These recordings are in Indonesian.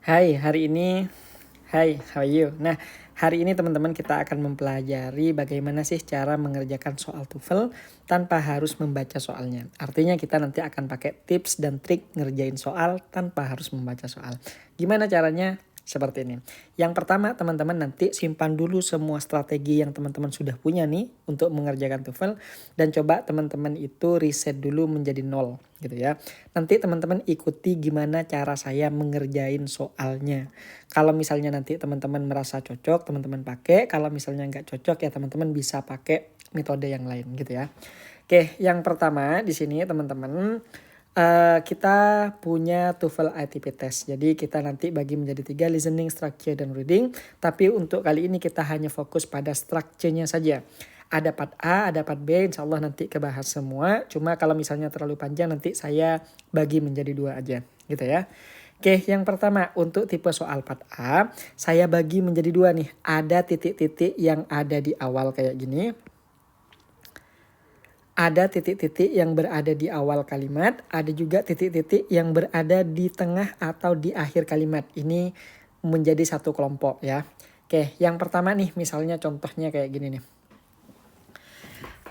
Hai, how are you? Nah, hari ini teman-teman kita akan mempelajari bagaimana sih cara mengerjakan soal TOEFL tanpa harus membaca soalnya. Artinya kita nanti akan pakai tips dan trik ngerjain soal tanpa harus membaca soal. Gimana caranya? Seperti ini. Yang pertama teman-teman nanti simpan dulu semua strategi yang teman-teman sudah punya nih untuk mengerjakan TOEFL. Dan coba teman-teman itu riset dulu menjadi 0 gitu ya. Nanti teman-teman ikuti gimana cara saya mengerjain soalnya. Kalau misalnya nanti teman-teman merasa cocok, teman-teman pakai. Kalau misalnya nggak cocok ya teman-teman bisa pakai metode yang lain gitu ya. Oke, yang pertama di sini teman-teman kita punya TOEFL ITP test. Jadi kita nanti bagi menjadi 3, listening, structure, dan reading. Tapi untuk kali ini kita hanya fokus pada structure-nya saja. Ada part A, ada part B, insya Allah nanti kebahas semua. Cuma kalau misalnya terlalu panjang nanti saya bagi menjadi 2 aja gitu ya. Oke, yang pertama untuk tipe soal part A, saya bagi menjadi 2 nih. Ada titik-titik yang ada di awal kayak gini. Ada titik-titik yang berada di awal kalimat, ada juga titik-titik yang berada di tengah atau di akhir kalimat. Ini menjadi satu kelompok ya. Oke, yang pertama nih misalnya contohnya kayak gini nih.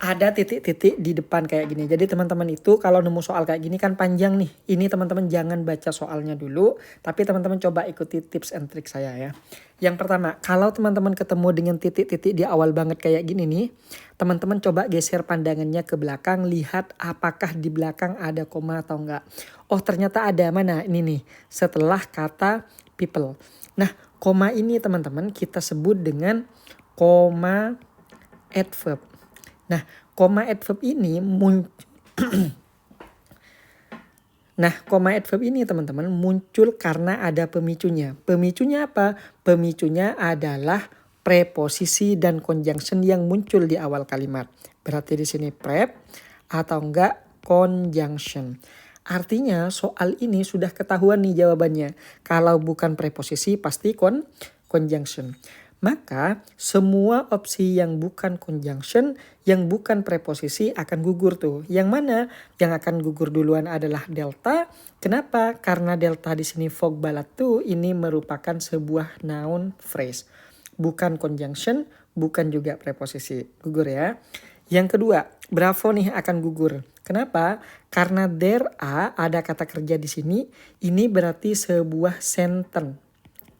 Ada titik-titik di depan kayak gini. Jadi teman-teman itu kalau nemu soal kayak gini kan panjang nih. Ini teman-teman jangan baca soalnya dulu, tapi teman-teman coba ikuti tips and trick saya ya. Yang pertama, kalau teman-teman ketemu dengan titik-titik di awal banget kayak gini nih, teman-teman coba geser pandangannya ke belakang, lihat apakah di belakang ada koma atau enggak. Oh ternyata ada, mana? Ini nih, setelah kata people. Nah, koma ini teman-teman kita sebut dengan koma adverb. Nah, koma adverb ini koma adverb ini teman-teman muncul karena ada pemicunya. Pemicunya apa? Pemicunya adalah preposisi dan conjunction yang muncul di awal kalimat. Berarti di sini prep atau enggak conjunction. Artinya soal ini sudah ketahuan nih jawabannya. Kalau bukan preposisi pasti conjunction. Maka semua opsi yang bukan conjunction, yang bukan preposisi akan gugur tuh. Yang mana? Yang akan gugur duluan adalah delta. Kenapa? Karena delta di sini fog balat tuh ini merupakan sebuah noun phrase. Bukan conjunction, bukan juga preposisi. Gugur ya. Yang kedua, bravo nih akan gugur. Kenapa? Karena there ada kata kerja di sini. Ini berarti sebuah sentence.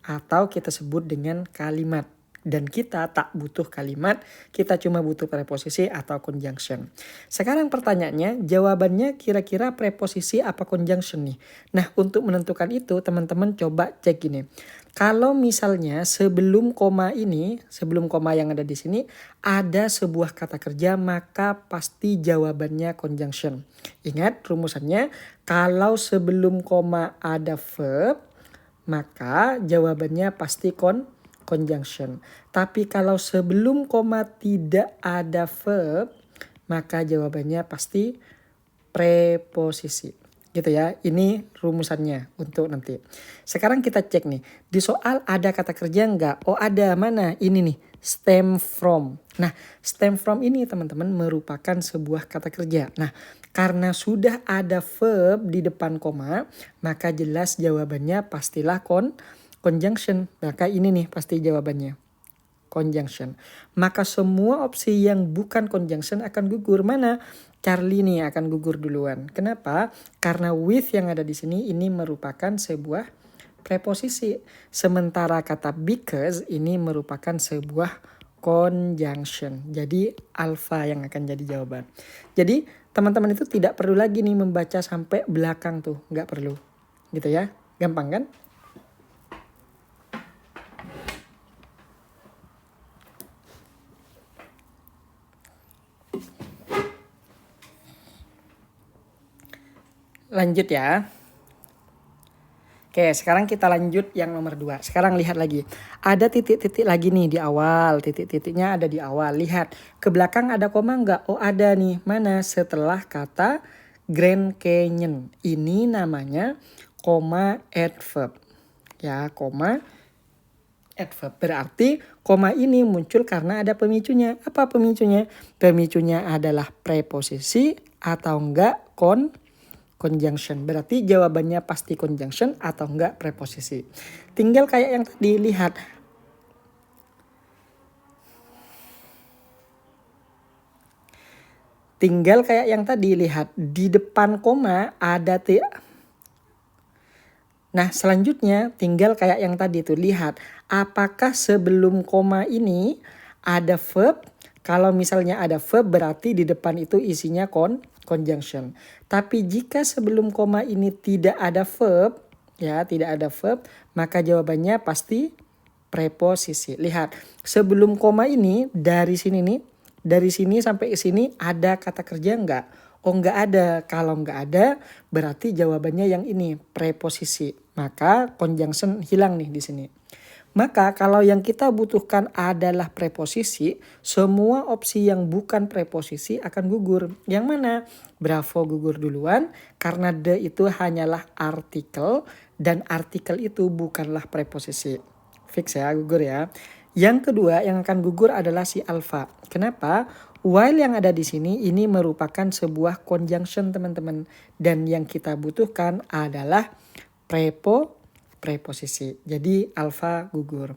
Atau kita sebut dengan kalimat. Dan kita tak butuh kalimat, kita cuma butuh preposisi atau conjunction. Sekarang pertanyaannya, jawabannya kira-kira preposisi apa conjunction nih? Nah, untuk menentukan itu teman-teman coba cek gini. Kalau misalnya sebelum koma ini, sebelum koma yang ada di sini, ada sebuah kata kerja, maka pasti jawabannya conjunction. Ingat rumusannya, kalau sebelum koma ada verb, maka jawabannya pasti conjunction. Tapi kalau sebelum koma tidak ada verb, maka jawabannya pasti preposisi. Gitu ya, ini rumusannya untuk nanti. Sekarang kita cek nih, di soal ada kata kerja enggak? Oh ada, mana? Ini nih, stem from. Nah, stem from ini teman-teman merupakan sebuah kata kerja. Nah, karena sudah ada verb di depan koma, maka jelas jawabannya pastilah conjunction. Maka ini nih pasti jawabannya. Conjunction. Maka semua opsi yang bukan conjunction akan gugur. Mana? Charlie nih akan gugur duluan. Kenapa? Karena with yang ada di sini ini merupakan sebuah preposisi. Sementara kata because ini merupakan sebuah conjunction. Jadi alpha yang akan jadi jawaban. Jadi teman-teman itu tidak perlu lagi nih membaca sampai belakang tuh. Nggak perlu. Gitu ya. Gampang kan? Lanjut ya. Oke, sekarang kita lanjut yang nomor 2. Sekarang lihat lagi. Ada titik-titik lagi nih di awal. Titik-titiknya ada di awal. Lihat, ke belakang ada koma enggak? Oh ada nih. Mana? Setelah kata Grand Canyon. Ini namanya koma adverb. Ya, koma adverb. Berarti koma ini muncul karena ada pemicunya. Apa pemicunya? Pemicunya adalah preposisi atau enggak conjunction. Berarti jawabannya pasti conjunction atau enggak preposisi. Tinggal kayak yang tadi, lihat. Tinggal kayak yang tadi, lihat. Di depan koma ada T. Nah, selanjutnya tinggal kayak yang tadi tuh, lihat. Apakah sebelum koma ini ada verb? Kalau misalnya ada verb berarti di depan itu isinya conjunction. Tapi jika sebelum koma ini tidak ada verb, ya tidak ada verb, maka jawabannya pasti preposisi. Lihat, sebelum koma ini dari sini nih, dari sini sampai sini ada kata kerja enggak? Oh enggak ada. Kalau enggak ada berarti jawabannya yang ini, preposisi. Maka conjunction hilang nih di sini. Maka kalau yang kita butuhkan adalah preposisi, semua opsi yang bukan preposisi akan gugur. Yang mana? Bravo gugur duluan karena the itu hanyalah artikel dan artikel itu bukanlah preposisi. Fix ya, gugur ya. Yang kedua yang akan gugur adalah si alpha. Kenapa? While yang ada di sini ini merupakan sebuah conjunction teman-teman. Dan yang kita butuhkan adalah preposisi. Jadi alpha gugur.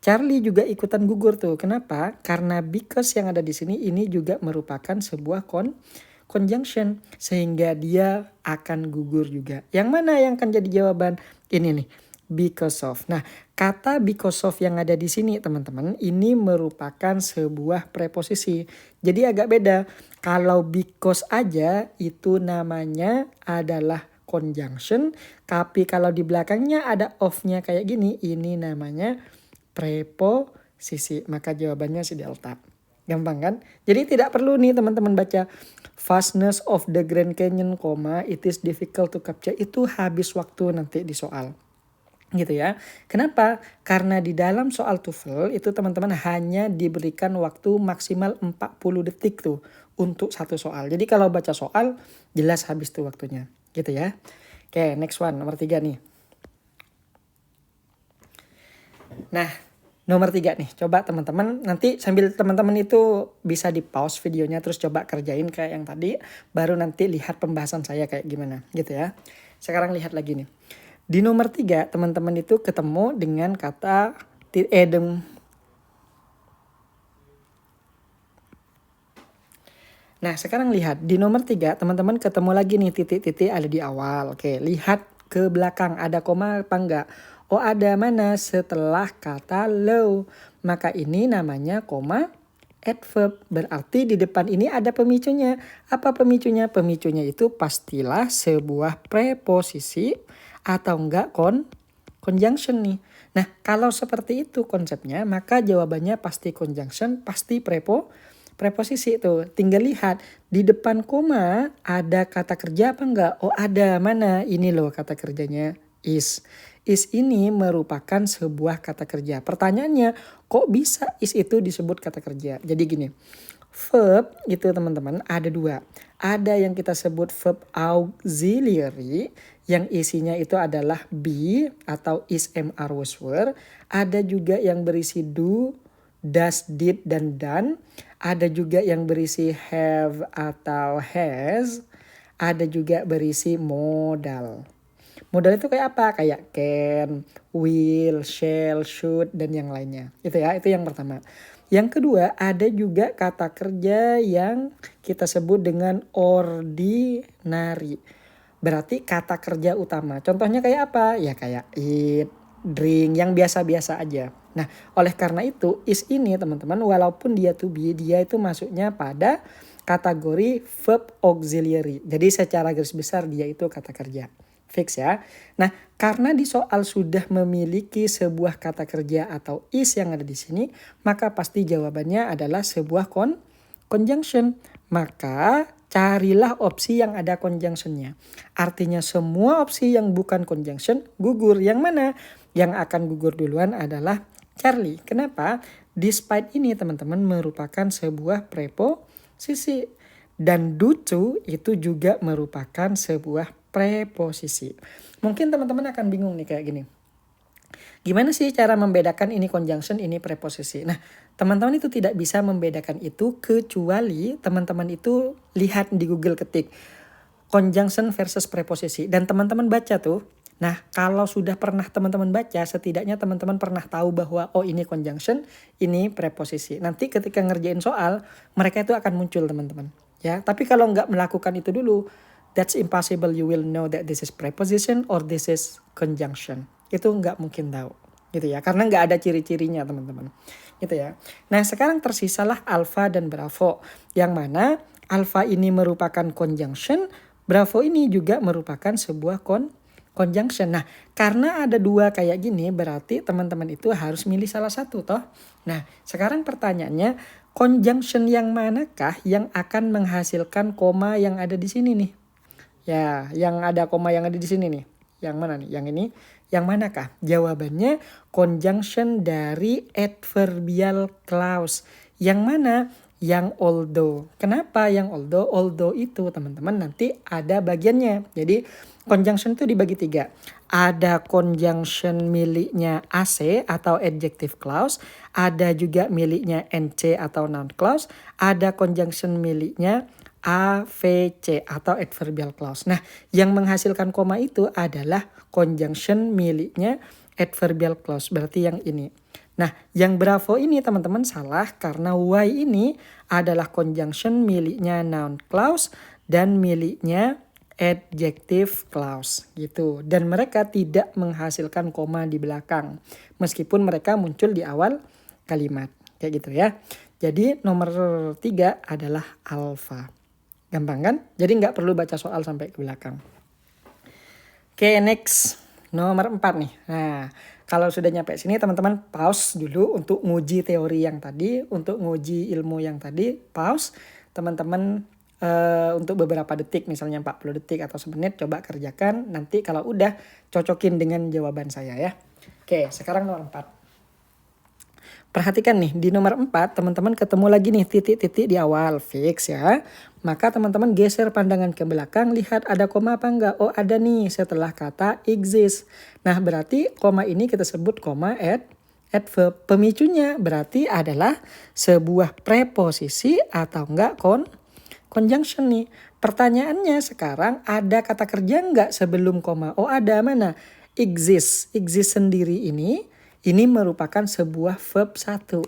Charlie juga ikutan gugur tuh. Kenapa? Karena because yang ada di sini ini juga merupakan sebuah conjunction. Sehingga dia akan gugur juga. Yang mana yang akan jadi jawaban? Ini nih. Because of. Nah, kata because of yang ada di sini teman-teman ini merupakan sebuah preposisi. Jadi agak beda. Kalau because aja itu namanya adalah conjunction. Tapi kalau di belakangnya ada of-nya kayak gini, ini namanya preposisi. Maka jawabannya si delta. Gampang kan? Jadi tidak perlu nih teman-teman baca vastness of the Grand Canyon, it is difficult to capture. Itu habis waktu nanti di soal. Gitu ya. Kenapa? Karena di dalam soal TOEFL itu teman-teman hanya diberikan waktu maksimal 40 detik tuh untuk satu soal. Jadi kalau baca soal jelas habis tuh waktunya. Gitu ya. Oke, next one, nomor 3 nih. Nah, nomor 3 nih. Coba teman-teman nanti sambil teman-teman itu bisa di pause videonya terus coba kerjain kayak yang tadi. Baru nanti lihat pembahasan saya kayak gimana. Gitu ya. Sekarang lihat lagi nih. Di nomor 3 teman-teman itu ketemu dengan kata Nah sekarang lihat di nomor 3 teman-teman ketemu lagi nih titik-titik ada di awal. Oke, lihat ke belakang ada koma apa enggak? Oh ada, mana? Setelah kata low. Maka ini namanya koma adverb. Berarti di depan ini ada pemicunya. Apa pemicunya? Pemicunya itu pastilah sebuah preposisi atau enggak conjunction nih. Nah kalau seperti itu konsepnya maka jawabannya pasti conjunction, pasti preposisi tuh. Tinggal lihat di depan koma ada kata kerja apa enggak? Oh ada, mana? Ini loh kata kerjanya is. Is ini merupakan sebuah kata kerja. Pertanyaannya kok bisa is itu disebut kata kerja? Jadi gini. Verb itu teman-teman ada dua. Ada yang kita sebut verb auxiliary yang isinya itu adalah be atau is, am, are, was, were. Ada juga yang berisi do, does, did, dan done. Ada juga yang berisi have atau has. Ada juga berisi modal. Modal itu kayak apa? Kayak can, will, shall, should, dan yang lainnya. Itu ya, itu yang pertama. Yang kedua, ada juga kata kerja yang kita sebut dengan ordinary. Berarti kata kerja utama. Contohnya kayak apa? Ya kayak eat, drink, yang biasa-biasa aja. Nah, oleh karena itu, is ini teman-teman, walaupun dia to be, dia itu masuknya pada kategori verb auxiliary. Jadi secara garis besar dia itu kata kerja. Fix ya. Nah, karena di soal sudah memiliki sebuah kata kerja atau is yang ada di sini, maka pasti jawabannya adalah sebuah conjunction. Maka carilah opsi yang ada conjunctionnya. Artinya semua opsi yang bukan conjunction gugur. Yang mana? Yang akan gugur duluan adalah Charlie. Kenapa? Despite ini teman-teman merupakan sebuah preposisi. Dan do to itu juga merupakan sebuah preposisi. Mungkin teman-teman akan bingung nih kayak gini. Gimana sih cara membedakan ini conjunction, ini preposisi? Nah, teman-teman itu tidak bisa membedakan itu kecuali teman-teman itu lihat di Google ketik conjunction versus preposisi. Dan teman-teman baca tuh. Nah, kalau sudah pernah teman-teman baca, setidaknya teman-teman pernah tahu bahwa oh ini conjunction, ini preposisi. Nanti ketika ngerjain soal, mereka itu akan muncul teman-teman. Ya, tapi kalau nggak melakukan itu dulu, that's impossible you will know that this is preposition or this is conjunction. Itu nggak mungkin tahu. Gitu ya, karena nggak ada ciri-cirinya teman-teman. Gitu ya. Nah, sekarang tersisalah alpha dan bravo. Yang mana alpha ini merupakan conjunction, bravo ini juga merupakan sebuah conjunction. Nah, karena ada dua kayak gini, berarti teman-teman itu harus milih salah satu toh. Nah, sekarang pertanyaannya, conjunction yang manakah yang akan menghasilkan koma yang ada di sini nih? Ya, yang ada koma yang ada di sini nih. Yang mana nih? Yang ini. Yang manakah? Jawabannya conjunction dari adverbial clause. Yang mana? Yang although. Kenapa yang although? Although itu teman-teman nanti ada bagiannya. Jadi conjunction itu dibagi 3. Ada conjunction miliknya AC atau adjective clause. Ada juga miliknya NC atau noun clause. Ada conjunction miliknya AVC atau adverbial clause. Nah, yang menghasilkan koma itu adalah conjunction miliknya adverbial clause. Berarti yang ini. Nah, yang bravo ini teman-teman salah karena Y ini adalah conjunction miliknya noun clause dan miliknya adjective clause gitu. Dan mereka tidak menghasilkan koma di belakang meskipun mereka muncul di awal kalimat. Kayak gitu ya. Jadi nomor 3 adalah alpha. Gampang kan? Jadi nggak perlu baca soal sampai ke belakang. Oke, next. Nomor 4 nih. Nah, kalau sudah nyampe sini teman-teman pause dulu untuk nguji teori yang tadi. Untuk nguji ilmu yang tadi, pause. Teman-teman untuk beberapa detik, misalnya 40 detik atau semenit, coba kerjakan. Nanti kalau udah, cocokin dengan jawaban saya ya. Oke, sekarang nomor 4. Perhatikan nih, di nomor 4 teman-teman ketemu lagi nih titik-titik di awal, fix ya. Maka teman-teman geser pandangan ke belakang, lihat ada koma apa enggak? Oh ada nih setelah kata exist. Nah berarti koma ini kita sebut koma adverb. Pemicunya berarti adalah sebuah preposisi atau enggak conjunction nih. Pertanyaannya sekarang ada kata kerja enggak sebelum koma? Oh ada, mana? Exist. Exist sendiri ini merupakan sebuah verb 1.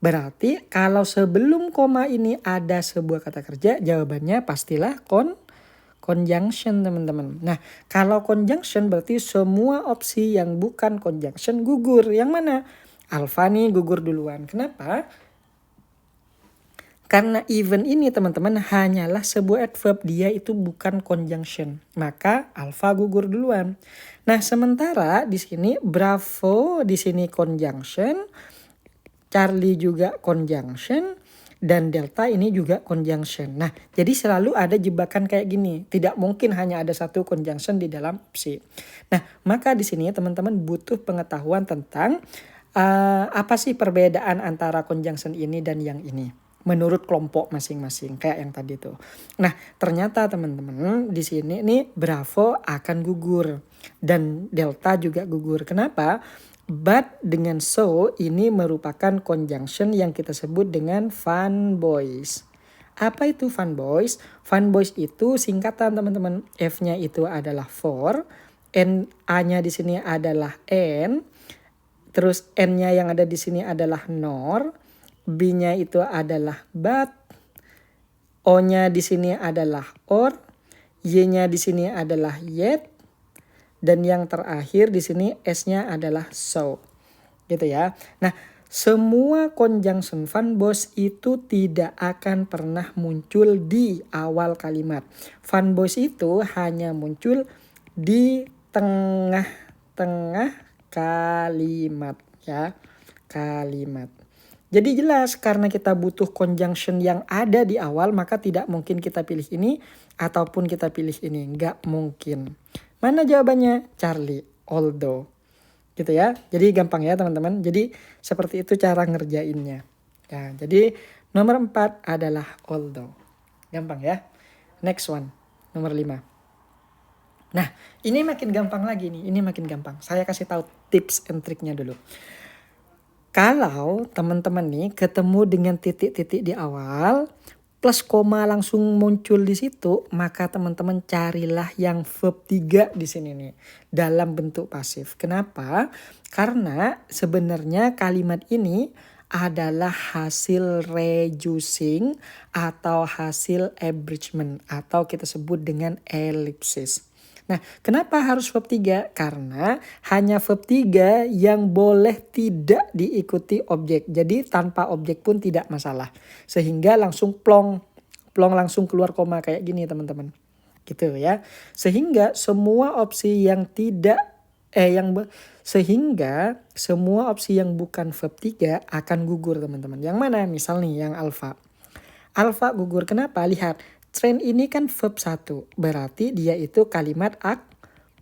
Berarti kalau sebelum koma ini ada sebuah kata kerja, jawabannya pastilah conjunction teman-teman. Nah, kalau conjunction berarti semua opsi yang bukan conjunction gugur. Yang mana? Alpha nih gugur duluan. Kenapa? Karena even ini teman-teman hanyalah sebuah adverb, dia itu bukan conjunction. Maka alpha gugur duluan. Nah, sementara di sini bravo di sini conjunction, Charlie juga conjunction, dan delta ini juga conjunction. Nah, jadi selalu ada jebakan kayak gini. Tidak mungkin hanya ada satu conjunction di dalam opsi. Nah, maka di sini teman-teman butuh pengetahuan tentang apa sih perbedaan antara conjunction ini dan yang ini. Menurut kelompok masing-masing kayak yang tadi tuh. Nah, ternyata teman-teman di sini nih bravo akan gugur dan delta juga gugur. Kenapa? But dengan so ini merupakan conjunction yang kita sebut dengan fun boys. Apa itu fun boys? Fun boys itu singkatan teman-teman. F-nya itu adalah for, A-nya di sini adalah n, terus N-nya yang ada di sini adalah nor, B-nya itu adalah but, O-nya di sini adalah or, Y-nya di sini adalah yet, dan yang terakhir di sini S-nya adalah so. Gitu ya. Nah, semua conjunction fun boys itu tidak akan pernah muncul di awal kalimat. Fun boys itu hanya muncul di tengah-tengah kalimat ya. Kalimat. Jadi jelas karena kita butuh conjunction yang ada di awal, maka tidak mungkin kita pilih ini ataupun kita pilih ini. Nggak mungkin. Mana jawabannya? Charlie, although. Gitu ya. Jadi gampang ya teman-teman. Jadi seperti itu cara ngerjainnya. Ya, jadi nomor 4 adalah although. Gampang ya. Next one. Nomor 5. Nah, ini makin gampang lagi nih. Ini makin gampang. Saya kasih tahu tips and triknya dulu. Kalau teman-teman nih ketemu dengan titik-titik di awal, plus koma langsung muncul di situ, maka teman-teman carilah yang verb 3 di sini nih dalam bentuk pasif. Kenapa? Karena sebenarnya kalimat ini adalah hasil reducing atau hasil abridgment atau kita sebut dengan elipsis. Nah, kenapa harus verb 3? Karena hanya verb 3 yang boleh tidak diikuti objek. Jadi tanpa objek pun tidak masalah. Sehingga langsung plong langsung keluar koma kayak gini teman-teman. Gitu ya. Sehingga semua opsi yang sehingga semua opsi yang bukan verb 3 akan gugur teman-teman. Yang mana? Misal nih yang alfa. Alfa gugur kenapa? Lihat. Train ini kan verb 1, berarti dia itu kalimat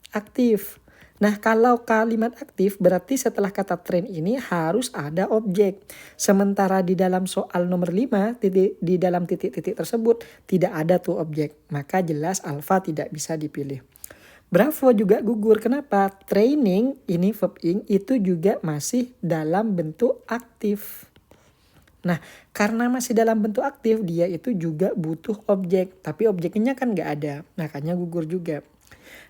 aktif. Nah, kalau kalimat aktif berarti setelah kata train ini harus ada objek. Sementara di dalam soal nomor 5, di dalam titik-titik tersebut tidak ada tuh objek. Maka jelas alfa tidak bisa dipilih. Bravo juga gugur. Kenapa? Training ini verb ing itu juga masih dalam bentuk aktif. Nah, karena masih dalam bentuk aktif, dia itu juga butuh objek. Tapi objeknya kan nggak ada, makanya gugur juga.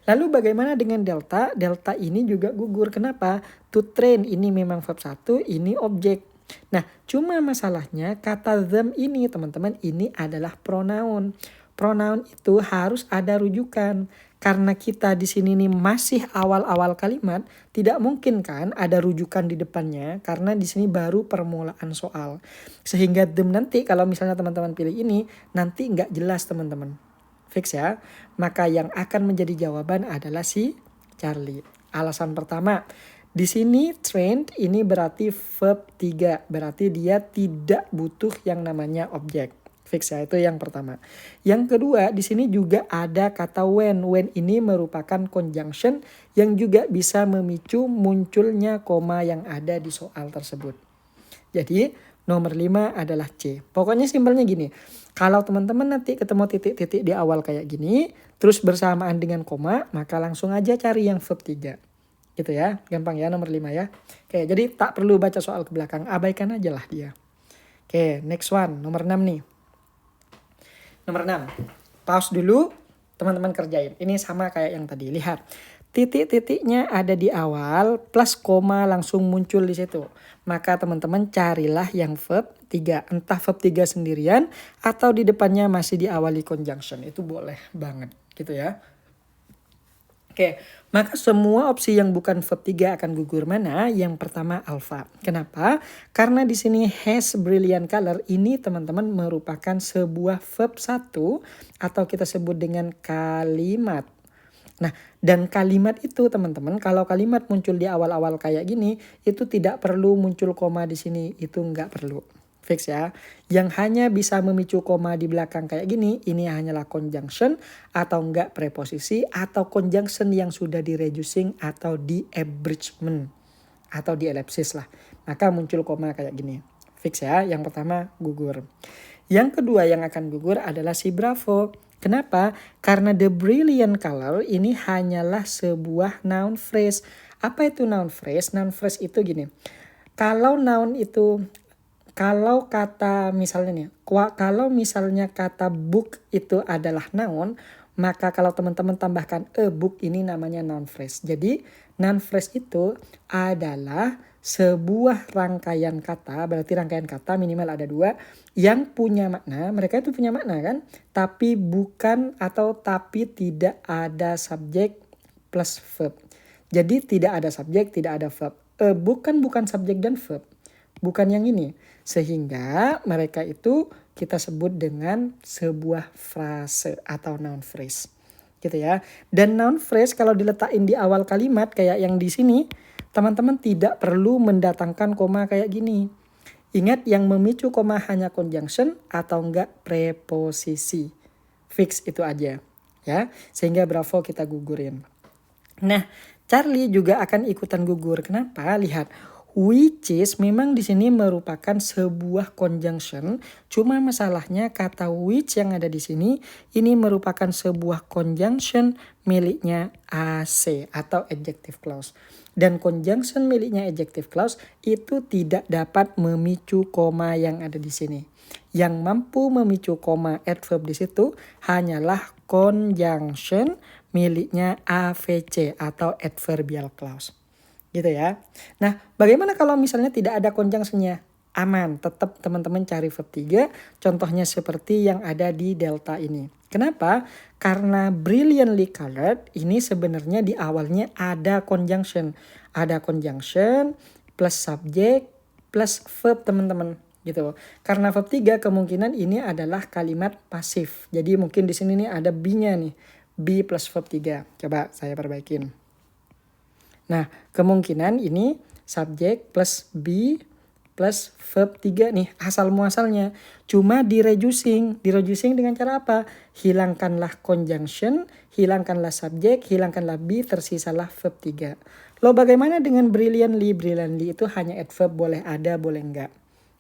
Lalu bagaimana dengan delta? Delta ini juga gugur. Kenapa? To train ini memang verb 1, ini objek. Nah, cuma masalahnya kata them ini teman-teman, ini adalah pronoun. Pronoun itu harus ada rujukan. Karena kita di sini nih masih awal-awal kalimat, tidak mungkin kan ada rujukan di depannya karena di sini baru permulaan soal. Sehingga them nanti kalau misalnya teman-teman pilih ini, nanti nggak jelas teman-teman. Fix ya. Maka yang akan menjadi jawaban adalah si Charlie. Alasan pertama, di sini trained ini berarti verb 3, berarti dia tidak butuh yang namanya objek. Fix ya, itu yang pertama. Yang kedua, di sini juga ada kata when. When ini merupakan conjunction yang juga bisa memicu munculnya koma yang ada di soal tersebut. Jadi, nomor 5 adalah C. Pokoknya simpelnya gini. Kalau teman-teman nanti ketemu titik-titik di awal kayak gini, terus bersamaan dengan koma, maka langsung aja cari yang verb 3. Gitu ya, gampang ya nomor 5 ya. Oke, jadi tak perlu baca soal ke belakang, abaikan aja lah dia. Oke, next one, nomor 6 nih. Nomor 6, pause dulu, teman-teman kerjain. Ini sama kayak yang tadi, lihat. Titik-titiknya ada di awal, plus koma langsung muncul di situ. Maka teman-teman carilah yang verb 3. Entah verb 3 sendirian, atau di depannya masih diawali conjunction. Itu boleh banget, gitu ya. Oke, maka semua opsi yang bukan verb 3 akan gugur. Mana? Yang pertama alpha. Kenapa? Karena di sini has brilliant color ini teman-teman merupakan sebuah verb 1 atau kita sebut dengan kalimat. Nah, dan kalimat itu teman-teman, kalau kalimat muncul di awal-awal kayak gini, itu tidak perlu muncul koma di sini, itu nggak perlu. Fix ya. Yang hanya bisa memicu koma di belakang kayak gini, ini hanyalah conjunction atau enggak preposisi atau conjunction yang sudah di reducing atau di abridgment atau di elipsis lah. Maka muncul koma kayak gini. Fix ya. Yang pertama gugur. Yang kedua yang akan gugur adalah si bravo. Kenapa? Karena the brilliant color ini hanyalah sebuah noun phrase. Apa itu noun phrase? Noun phrase itu gini. Kalau kata misalnya nih, kalau misalnya kata book itu adalah noun, maka kalau teman-teman tambahkan a book ini namanya noun phrase. Jadi noun phrase itu adalah sebuah rangkaian kata, berarti rangkaian kata minimal ada 2 yang punya makna, mereka itu punya makna kan, tapi tidak ada subjek plus verb. Jadi tidak ada subjek, tidak ada verb. A book kan bukan subjek dan verb. Bukan yang ini. Sehingga mereka itu kita sebut dengan sebuah frase atau noun phrase. Gitu ya. Dan noun phrase kalau diletakin di awal kalimat kayak yang di sini, teman-teman tidak perlu mendatangkan koma kayak gini. Ingat yang memicu koma hanya conjunction atau enggak preposisi. Fix itu aja. Ya, sehingga bravo kita gugurin. Nah, Charlie juga akan ikutan gugur. Kenapa? Lihat. Which is memang di sini merupakan sebuah conjunction, cuma masalahnya kata which yang ada di sini ini merupakan sebuah conjunction miliknya AC atau adjective clause. Dan conjunction miliknya adjective clause itu tidak dapat memicu koma yang ada di sini. Yang mampu memicu koma adverb di situ hanyalah conjunction miliknya AVC atau adverbial clause. Gitu ya. Nah, bagaimana kalau misalnya tidak ada conjunction-nya? Aman, tetap teman-teman cari verb 3, contohnya seperti yang ada di delta ini. Kenapa? Karena brilliantly colored ini sebenarnya di awalnya ada conjunction. Ada conjunction plus subject plus verb teman-teman. Gitu. Karena verb 3 kemungkinan ini adalah kalimat pasif. Jadi mungkin di sini nih ada be-nya nih. Be plus verb 3. Coba saya perbaikin. Nah, kemungkinan ini subjek plus be plus verb 3 nih asal muasalnya. Cuma di reducing dengan cara apa? Hilangkanlah conjunction, hilangkanlah subjek, hilangkanlah be, tersisalah verb 3. Lo bagaimana dengan brilliantly? Brilliantly itu hanya adverb, boleh ada, boleh enggak.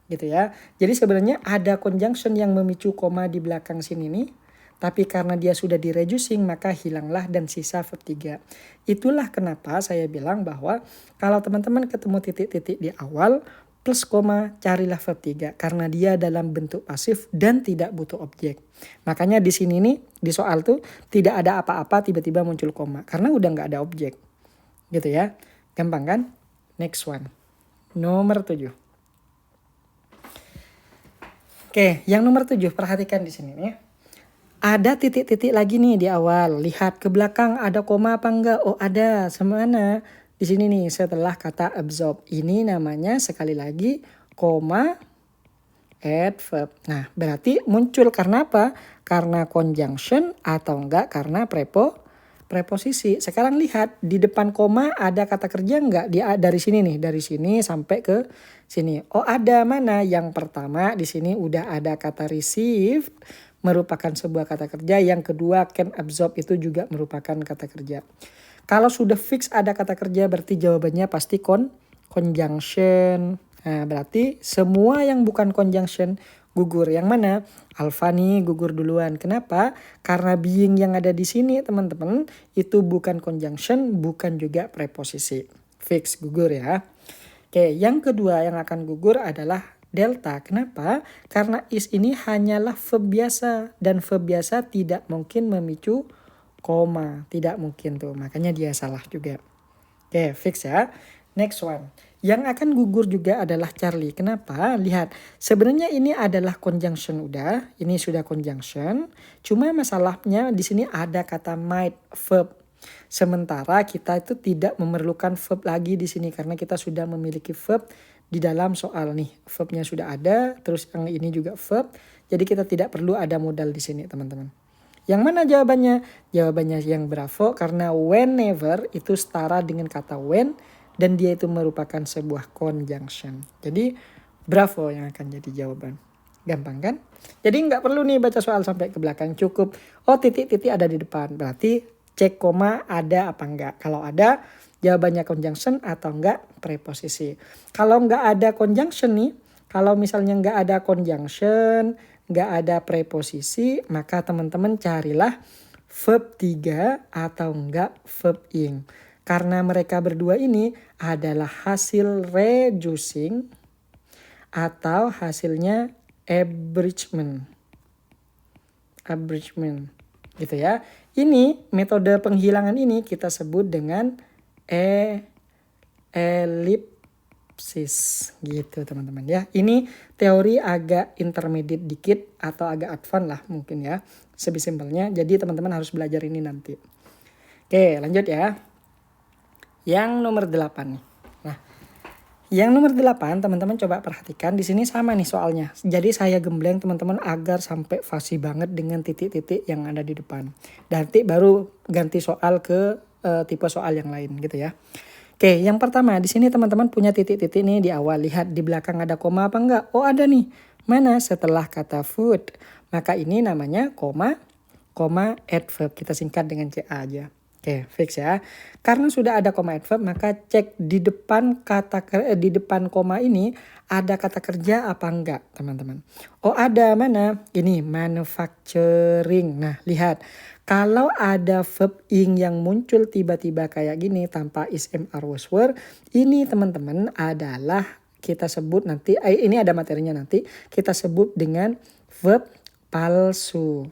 Gitu ya. Jadi sebenarnya ada conjunction yang memicu koma di belakang sini nih. Tapi karena dia sudah di reducing maka hilanglah dan sisa verb 3. Itulah kenapa saya bilang bahwa kalau teman-teman ketemu titik-titik di awal plus koma carilah verb 3. Karena dia dalam bentuk pasif dan tidak butuh objek. Makanya di sini nih di soal tuh tidak ada apa-apa tiba-tiba muncul koma. Karena udah nggak ada objek. Gitu ya. Gampang kan? Next one. Nomor 7. Oke, yang nomor 7 perhatikan di sini nih. Ada titik-titik lagi nih di awal. Lihat ke belakang ada koma apa enggak? Oh ada, semana? Di sini nih setelah kata absorb. Ini namanya sekali lagi koma adverb. Nah berarti muncul karena apa? Karena conjunction atau enggak karena preposisi. Sekarang lihat di depan koma ada kata kerja enggak? Dari sini nih, dari sini sampai ke sini. Oh ada, mana? Yang pertama di sini udah ada kata received. Merupakan sebuah kata kerja. Yang kedua can absorb itu juga merupakan kata kerja. Kalau sudah fix ada kata kerja berarti jawabannya pasti conjunction. Nah berarti semua yang bukan conjunction gugur. Yang mana? Alfa nih gugur duluan. Kenapa? Karena being yang ada di sini teman-teman itu bukan conjunction, bukan juga preposisi. Fix gugur ya. Oke, yang kedua yang akan gugur adalah delta. Kenapa? Karena is ini hanyalah verb biasa. Dan verb biasa tidak mungkin memicu koma. Tidak mungkin tuh. Makanya dia salah juga. Oke, fix ya. Next one. Yang akan gugur juga adalah Charlie. Kenapa? Lihat. Sebenarnya ini adalah conjunction udah. Ini sudah conjunction. Cuma masalahnya di sini ada kata might verb. Sementara kita itu tidak memerlukan verb lagi di sini. Karena kita sudah memiliki verb di dalam soal nih. Verbnya sudah ada, terus yang ini juga verb. Jadi kita tidak perlu ada modal di sini teman-teman. Yang mana jawabannya? Jawabannya yang bravo karena whenever itu setara dengan kata when dan dia itu merupakan sebuah conjunction. Jadi bravo yang akan jadi jawaban. Gampang kan? Jadi nggak perlu nih baca soal sampai ke belakang, cukup oh titik-titik ada di depan. Berarti cek koma ada apa enggak. Kalau ada jawabannya conjunction atau enggak preposisi. Kalau enggak ada conjunction nih, kalau misalnya enggak ada conjunction, enggak ada preposisi, maka teman-teman carilah verb 3 atau enggak verb ing. Karena mereka berdua ini adalah hasil reducing atau hasilnya abridgment. Abridgment gitu ya. Ini metode penghilangan ini kita sebut dengan ellipsis gitu teman-teman ya. Ini teori agak intermediate dikit atau agak advance lah mungkin ya. Simpelnya. Jadi teman-teman harus belajar ini nanti. Oke, lanjut ya. Yang nomor 8 nih. Nah, yang nomor 8 teman-teman coba perhatikan di sini sama nih soalnya. Jadi saya gembleng teman-teman agar sampai fasih banget dengan titik-titik yang ada di depan. Nanti baru ganti soal ke tipe soal yang lain gitu ya. Oke, yang pertama di sini teman-teman punya titik-titik nih di awal. Lihat di belakang ada koma apa enggak? Oh ada nih. Mana? Setelah kata food. Maka ini namanya koma adverb. Kita singkat dengan CA aja. Oke, fix ya. Karena sudah ada koma adverb, maka cek di depan di depan koma ini ada kata kerja apa enggak, teman-teman. Oh, ada, mana? Ini manufacturing. Nah, lihat. Kalau ada verb ing yang muncul tiba-tiba kayak gini tanpa is, am, are, was, were, ini teman-teman adalah kita sebut nanti, ini ada materinya nanti, kita sebut dengan verb palsu.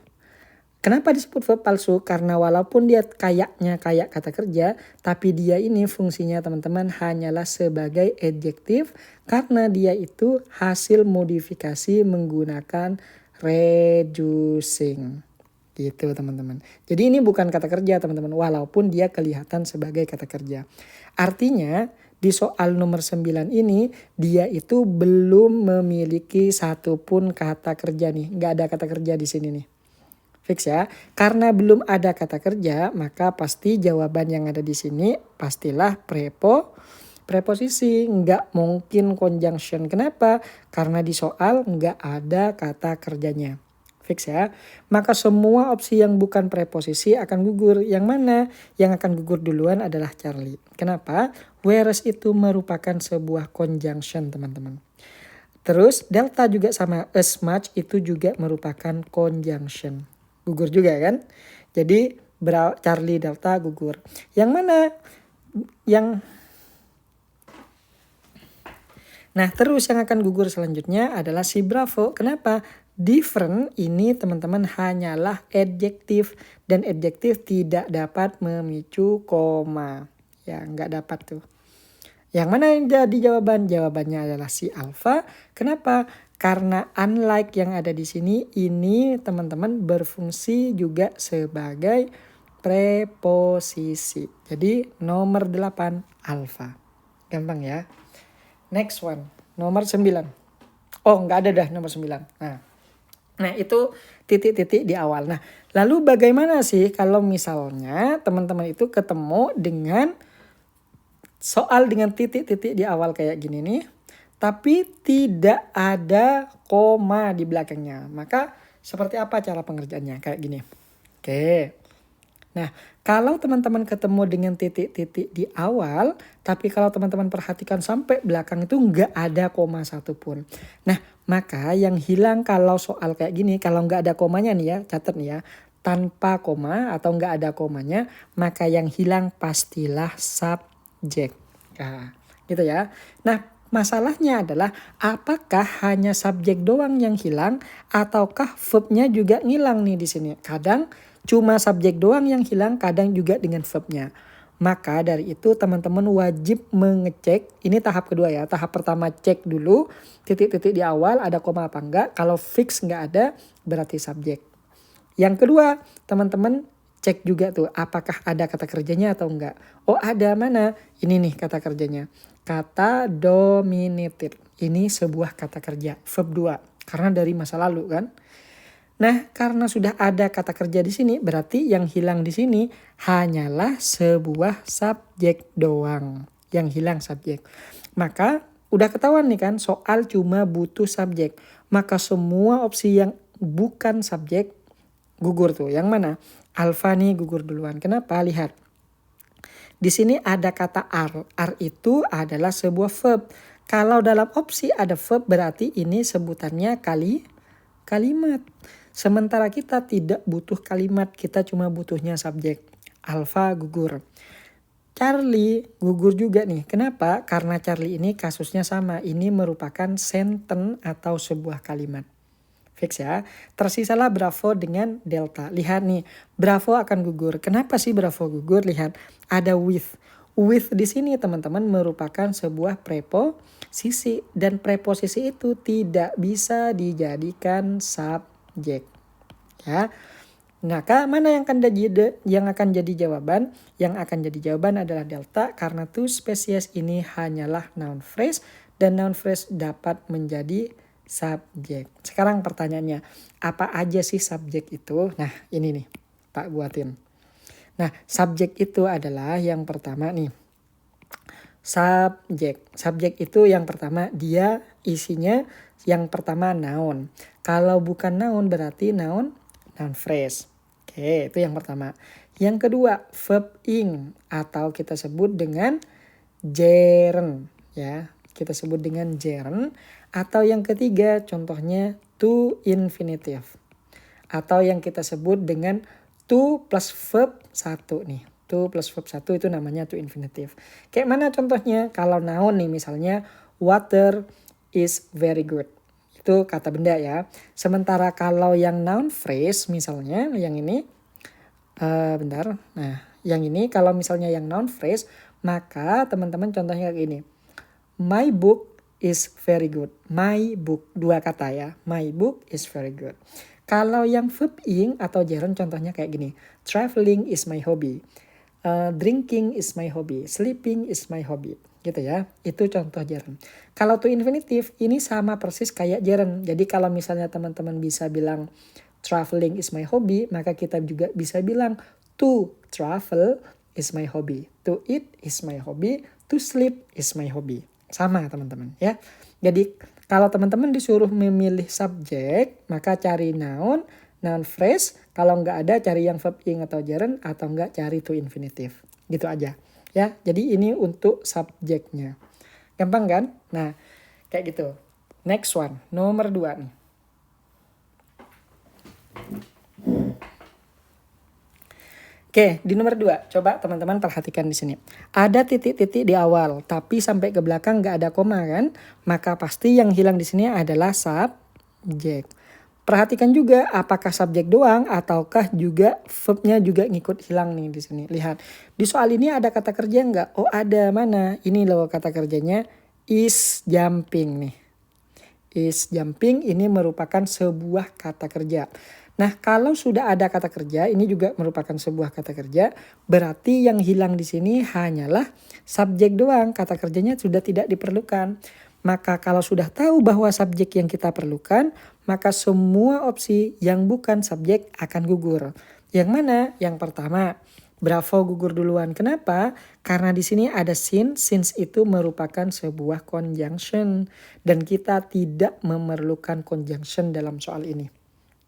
Kenapa disebut verb palsu? Karena walaupun dia kayaknya kayak kata kerja, tapi dia ini fungsinya teman-teman hanyalah sebagai adjektif karena dia itu hasil modifikasi menggunakan reducing. Gitu teman-teman. Jadi ini bukan kata kerja teman-teman, walaupun dia kelihatan sebagai kata kerja. Artinya di soal nomor 9 ini dia itu belum memiliki satupun kata kerja nih. Nggak ada kata kerja di sini nih. Fix ya. Karena belum ada kata kerja, maka pasti jawaban yang ada di sini pastilah preposisi. Nggak mungkin conjunction. Kenapa? Karena di soal nggak ada kata kerjanya. Fix ya. Maka semua opsi yang bukan preposisi akan gugur. Yang mana? Yang akan gugur duluan adalah Charlie. Kenapa? Whereas itu merupakan sebuah conjunction, teman-teman. Terus delta juga sama, as much itu juga merupakan conjunction. Gugur juga kan? Jadi Charlie delta gugur. Yang mana? Nah, terus yang akan gugur selanjutnya adalah si Bravo. Kenapa? Different ini teman-teman hanyalah adjektif dan adjektif tidak dapat memicu koma. Ya, nggak dapat tuh. Yang mana yang jadi jawaban? Jawabannya adalah si alpha. Kenapa? Karena unlike yang ada di sini, ini teman-teman berfungsi juga sebagai preposisi. Jadi nomor 8 alpha. Gampang ya. Next one, nomor 9. Oh, nggak ada dah nomor 9. Nah itu titik-titik di awal. Nah, lalu bagaimana sih kalau misalnya teman-teman itu ketemu dengan soal dengan titik-titik di awal kayak gini nih, tapi tidak ada koma di belakangnya. Maka seperti apa cara pengerjaannya? Kayak gini. Oke. Nah, kalau teman-teman ketemu dengan titik-titik di awal, tapi kalau teman-teman perhatikan sampai belakang itu nggak ada koma satupun. Nah, maka yang hilang kalau soal kayak gini, kalau nggak ada komanya nih ya, catat nih ya, tanpa koma atau nggak ada komanya, maka yang hilang pastilah subjek. Nah, gitu ya. Nah, masalahnya adalah apakah hanya subjek doang yang hilang ataukah verbnya juga ngilang nih di sini. Kadang cuma subjek doang yang hilang, kadang juga dengan verbnya. Maka dari itu teman-teman wajib mengecek, ini tahap kedua ya. Tahap pertama cek dulu titik-titik di awal ada koma apa enggak. Kalau fix enggak ada berarti subjek. Yang kedua teman-teman cek juga tuh apakah ada kata kerjanya atau enggak. Oh ada, mana? Ini nih kata kerjanya. Kata dominated. Ini sebuah kata kerja. Verb 2. Karena dari masa lalu kan. Nah, karena sudah ada kata kerja di sini, berarti yang hilang di sini hanyalah sebuah subjek doang. Yang hilang subjek. Maka udah ketahuan nih kan, soal cuma butuh subjek. Maka semua opsi yang bukan subjek gugur tuh. Yang mana? Alfa nih gugur duluan. Kenapa? Lihat. Di sini ada kata are. Are itu adalah sebuah verb. Kalau dalam opsi ada verb berarti ini sebutannya kalimat. Sementara kita tidak butuh kalimat, kita cuma butuhnya subjek. Alfa gugur. Charlie gugur juga nih. Kenapa? Karena Charlie ini kasusnya sama. Ini merupakan sentence atau sebuah kalimat. Fix ya. Tersisalah Bravo dengan Delta. Lihat nih, Bravo akan gugur. Kenapa sih Bravo gugur? Lihat, ada with. With di sini teman-teman merupakan sebuah preposisi. Dan preposisi itu tidak bisa dijadikan subjek. Ya. Nah, mana yang akan jadi jawaban? Yang akan jadi jawaban adalah delta karena two spesies ini hanyalah noun phrase dan noun phrase dapat menjadi subjek. Sekarang pertanyaannya, apa aja sih subjek itu? Nah, ini nih, Pak buatin. Nah, subjek itu adalah yang pertama nih. Subjek itu yang pertama dia isinya yang pertama noun. Kalau bukan noun berarti noun phrase. Oke, itu yang pertama. Yang kedua, verb ing atau kita sebut dengan gerund ya. Kita sebut dengan gerund. Atau yang ketiga contohnya to infinitive. Atau yang kita sebut dengan to plus verb 1 nih. To plus verb 1 itu namanya to infinitive. Kayak mana contohnya? Kalau noun nih misalnya water is very good. Itu kata benda ya. Sementara kalau yang noun phrase misalnya yang ini bentar. Nah, yang ini kalau misalnya yang noun phrase, maka teman-teman contohnya kayak gini. My book is very good. My book, 2 kata ya. My book is very good. Kalau yang verb ing atau gerund contohnya kayak gini. Traveling is my hobby. Drinking is my hobby. Sleeping is my hobby. Gitu ya. Itu contoh gerund. Kalau to infinitive ini sama persis kayak gerund. Jadi kalau misalnya teman-teman bisa bilang traveling is my hobby, maka kita juga bisa bilang to travel is my hobby. To eat is my hobby. To sleep is my hobby. Sama teman-teman ya. Jadi kalau teman-teman disuruh memilih subjek, maka cari noun phrase. Kalau nggak ada cari yang verb ing atau gerund, atau nggak cari to infinitive. Gitu aja ya. Jadi ini untuk subjeknya. Gampang kan? Nah kayak gitu. Next one, nomor 2 nih. Oke, di nomor 2, coba teman-teman perhatikan di sini. Ada titik-titik di awal, tapi sampai ke belakang nggak ada koma kan? Maka pasti yang hilang di sini adalah subjek. Perhatikan juga apakah subjek doang ataukah juga verbnya juga ngikut hilang nih di sini. Lihat, di soal ini ada kata kerja nggak? Oh ada, mana? Ini loh kata kerjanya is jumping nih. Is jumping ini merupakan sebuah kata kerja. Nah, kalau sudah ada kata kerja, ini juga merupakan sebuah kata kerja, berarti yang hilang di sini hanyalah subjek doang. Kata kerjanya sudah tidak diperlukan. Maka kalau sudah tahu bahwa subjek yang kita perlukan, maka semua opsi yang bukan subjek akan gugur. Yang mana? Yang pertama, Bravo gugur duluan. Kenapa? Karena di sini ada since. Since itu merupakan sebuah conjunction. Dan kita tidak memerlukan conjunction dalam soal ini.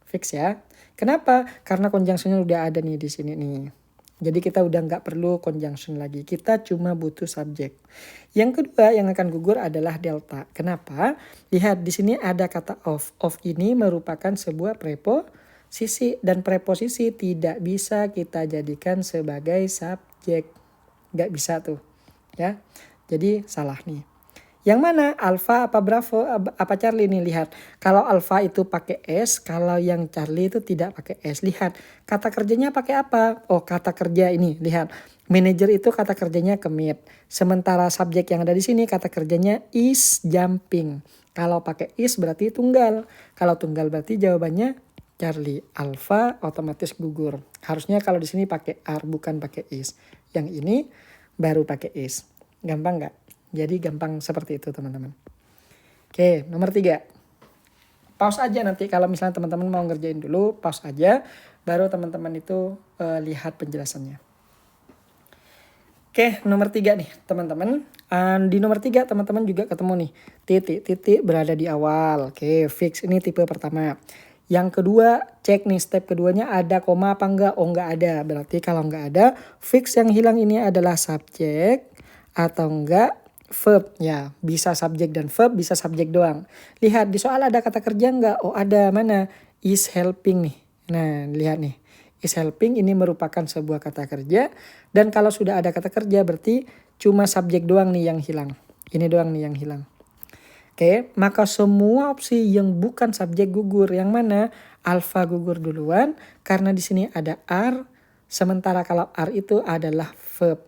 Fix ya. Kenapa? Karena conjunction-nya udah ada nih di sini nih. Jadi kita udah nggak perlu conjunction lagi. Kita cuma butuh subjek. Yang kedua yang akan gugur adalah delta. Kenapa? Lihat di sini ada kata of. Of ini merupakan sebuah preposisi. Dan preposisi tidak bisa kita jadikan sebagai subjek. Nggak bisa tuh. Ya. Jadi salah nih. Yang mana? Alpha apa Bravo apa Charlie nih, lihat. Kalau Alpha itu pakai S, kalau yang Charlie itu tidak pakai S. Lihat, kata kerjanya pakai apa? Oh, kata kerja ini, lihat. Manager itu kata kerjanya commit. Sementara subjek yang ada di sini kata kerjanya is jumping. Kalau pakai is berarti tunggal. Kalau tunggal berarti jawabannya Charlie. Alpha otomatis gugur. Harusnya kalau di sini pakai are bukan pakai is. Yang ini baru pakai is. Gampang nggak? Jadi gampang seperti itu teman-teman. Oke, nomor 3. Pause aja nanti kalau misalnya teman-teman mau ngerjain dulu, pause aja. Baru teman-teman itu lihat penjelasannya. Oke, nomor 3 nih teman-teman. Di nomor 3 teman-teman juga ketemu nih. Titik-titik berada di awal. Oke, fix ini tipe pertama. Yang kedua, cek nih step keduanya ada koma apa enggak. Oh enggak ada. Berarti kalau enggak ada, fix yang hilang ini adalah subjek atau enggak verb. Ya, bisa subjek dan verb, bisa subjek doang. Lihat di soal ada kata kerja enggak? Oh ada, mana? Is helping nih. Nah lihat nih, is helping ini merupakan sebuah kata kerja. Dan kalau sudah ada kata kerja berarti cuma subjek doang nih yang hilang. Ini doang nih yang hilang. Oke, maka semua opsi yang bukan subjek gugur. Yang mana? Alpha gugur duluan karena di sini ada are. Sementara kalau are itu adalah verb.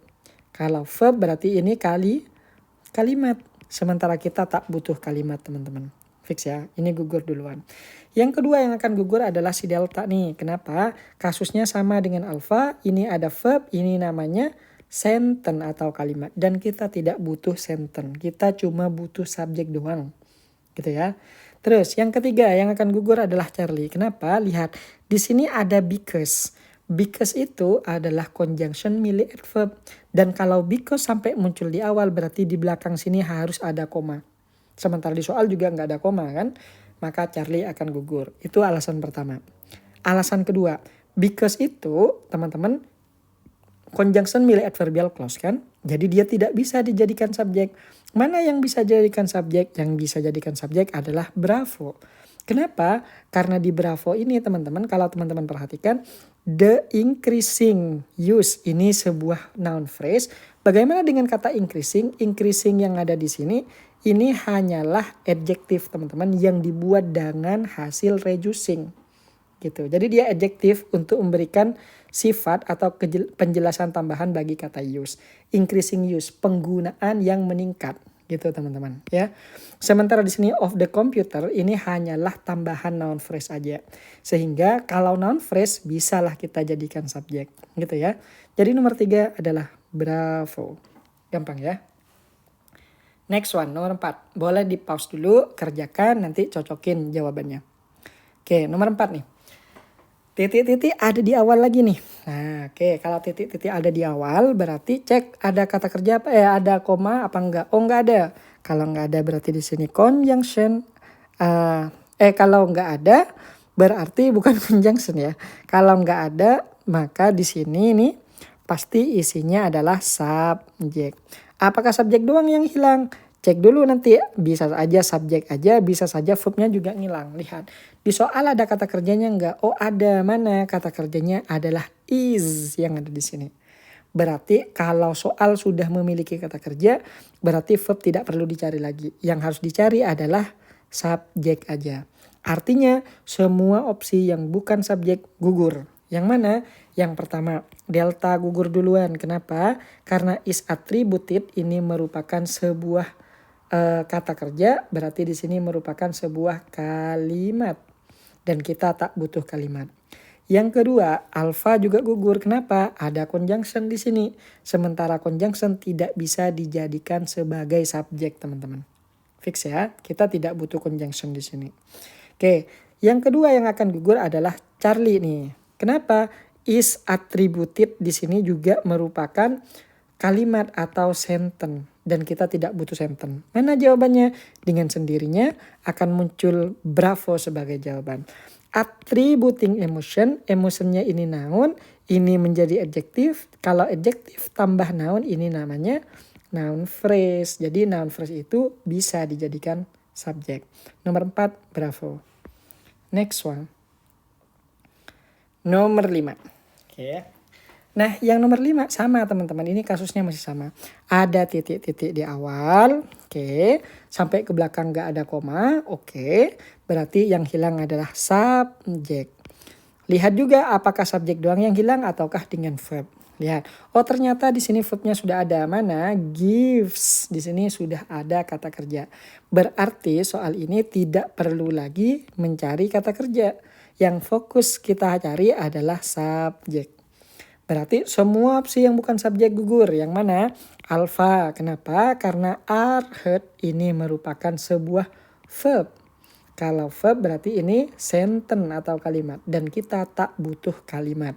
Kalau verb berarti ini kalimat. Sementara kita tak butuh kalimat teman-teman. Fix ya, ini gugur duluan. Yang kedua yang akan gugur adalah si delta nih. Kenapa? Kasusnya sama dengan alpha. Ini ada verb, ini namanya sentence atau kalimat. Dan kita tidak butuh sentence. Kita cuma butuh subjek doang. Gitu ya. Terus yang ketiga yang akan gugur adalah Charlie. Kenapa? Lihat, di sini ada because. Because itu adalah conjunction milik adverb. Dan kalau because sampai muncul di awal berarti di belakang sini harus ada koma. Sementara di soal juga nggak ada koma kan. Maka Charlie akan gugur. Itu alasan pertama. Alasan kedua. Because itu teman-teman conjunction milik adverbial clause kan. Jadi dia tidak bisa dijadikan subjek. Mana yang bisa dijadikan subjek? Yang bisa jadikan subjek adalah bravo. Kenapa? Karena di bravo ini teman-teman, kalau teman-teman perhatikan, the increasing use ini sebuah noun phrase. Bagaimana dengan kata increasing? Increasing yang ada di sini, ini hanyalah adjektif teman-teman yang dibuat dengan hasil reducing. Gitu. Jadi dia adjektif untuk memberikan sifat atau penjelasan tambahan bagi kata use. Increasing use, penggunaan yang meningkat. Gitu teman-teman ya. Sementara di sini of the computer ini hanyalah tambahan noun phrase aja. Sehingga kalau noun phrase bisalah kita jadikan subjek gitu ya. Jadi nomor 3 adalah bravo. Gampang ya. Next one, nomor 4. Boleh di pause dulu, kerjakan, nanti cocokin jawabannya. Oke, nomor 4 nih. Titik-titik ada di awal lagi nih. Nah, oke, kalau titik-titik ada di awal berarti cek ada kata kerja apa ada koma apa enggak? Oh, enggak ada. Kalau enggak ada berarti di sini conjunction. Kalau enggak ada berarti bukan conjunction ya. Kalau enggak ada maka di sini nih pasti isinya adalah subjek. Apakah subjek doang yang hilang? Cek dulu nanti, bisa saja subjek aja, bisa saja verbnya juga ngilang. Lihat, di soal ada kata kerjanya enggak? Oh ada, mana kata kerjanya adalah is yang ada di sini. Berarti kalau soal sudah memiliki kata kerja, berarti verb tidak perlu dicari lagi. Yang harus dicari adalah subjek aja. Artinya semua opsi yang bukan subjek gugur. Yang mana? Yang pertama, delta gugur duluan. Kenapa? Karena is attributed ini merupakan sebuah kata kerja, berarti di sini merupakan sebuah kalimat dan kita tak butuh kalimat. Yang kedua, alfa juga gugur. Kenapa? Ada conjunction di sini. Sementara conjunction tidak bisa dijadikan sebagai subjek, teman-teman. Fix ya, kita tidak butuh conjunction di sini. Oke, yang kedua yang akan gugur adalah Charlie nih. Kenapa? Is attributed di sini juga merupakan kalimat atau sentence. Dan kita tidak butuh sentence. Mana jawabannya? Dengan sendirinya akan muncul bravo sebagai jawaban. Attributing emotion, emotionnya ini noun, ini menjadi adjektif. Kalau adjektif tambah noun, ini namanya noun phrase. Jadi noun phrase itu bisa dijadikan subjek. Nomor 4, bravo. Next one. Nomor 5. Oke. Nah yang nomor 5 sama teman-teman, ini kasusnya masih sama. Ada titik-titik di awal, oke. Sampai ke belakang gak ada koma, oke. Berarti yang hilang adalah subjek. Lihat juga apakah subjek doang yang hilang ataukah dengan verb. Lihat, oh ternyata di sini verbnya sudah ada. Mana? Gives. Di sini sudah ada kata kerja. Berarti soal ini tidak perlu lagi mencari kata kerja. Yang fokus kita cari adalah subjek. Berarti semua opsi yang bukan subjek gugur. Yang mana? Alfa. Kenapa? Karena are heard ini merupakan sebuah verb. Kalau verb berarti ini sentence atau kalimat. Dan kita tak butuh kalimat.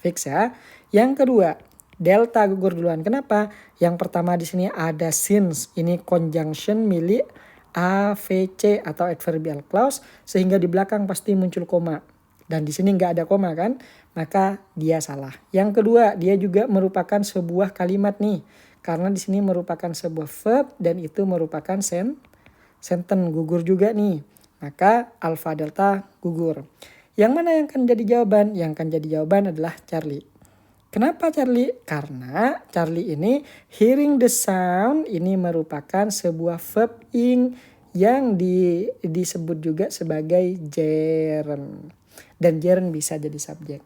Fix ya. Yang kedua, delta gugur duluan. Kenapa? Yang pertama di sini ada since. Ini conjunction milik AVC atau adverbial clause. Sehingga di belakang pasti muncul koma. Dan di sini nggak ada koma kan? Maka dia salah. Yang kedua, dia juga merupakan sebuah kalimat nih. Karena di sini merupakan sebuah verb dan itu merupakan sentence, gugur juga nih. Maka alfa delta gugur. Yang mana yang akan jadi jawaban? Yang akan jadi jawaban adalah Charlie. Kenapa Charlie? Karena Charlie ini hearing the sound ini merupakan sebuah verb yang disebut juga sebagai gerund. Dan gerund bisa jadi subjek.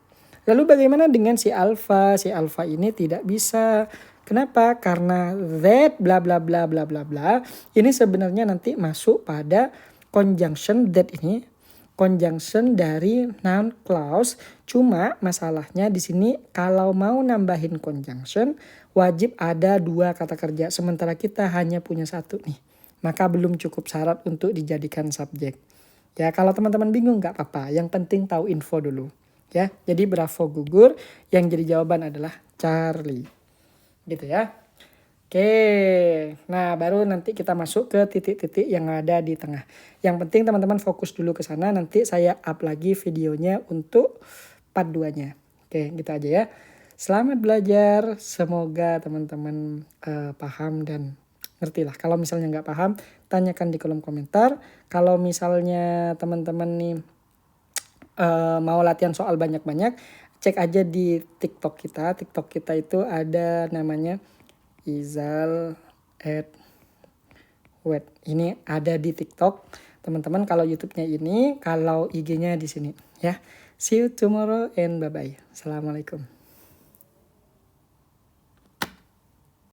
Lalu bagaimana dengan si alfa? Si alfa ini tidak bisa. Kenapa? Karena that bla bla bla bla bla bla ini sebenarnya nanti masuk pada conjunction that ini. Conjunction dari noun clause. Cuma masalahnya di sini kalau mau nambahin conjunction wajib ada 2 kata kerja. Sementara kita hanya punya 1 nih. Maka belum cukup syarat untuk dijadikan subjek. Ya kalau teman-teman bingung gak apa-apa. Yang penting tahu info dulu. Ya, jadi bravo gugur, yang jadi jawaban adalah Charlie. Gitu ya. Oke, nah baru nanti kita masuk ke titik-titik yang ada di tengah. Yang penting teman-teman fokus dulu ke sana, nanti saya up lagi videonya untuk part 2-nya. Oke, gitu aja ya. Selamat belajar, semoga teman-teman paham dan ngerti lah. Kalau misalnya nggak paham, tanyakan di kolom komentar. Kalau misalnya teman-teman nih mau latihan soal banyak-banyak, cek aja di TikTok kita. TikTok kita itu ada namanya Izal Wait, ini ada di TikTok. Teman-teman kalau YouTube-nya ini, kalau IG-nya di sini ya. See you tomorrow and bye-bye. Assalamualaikum.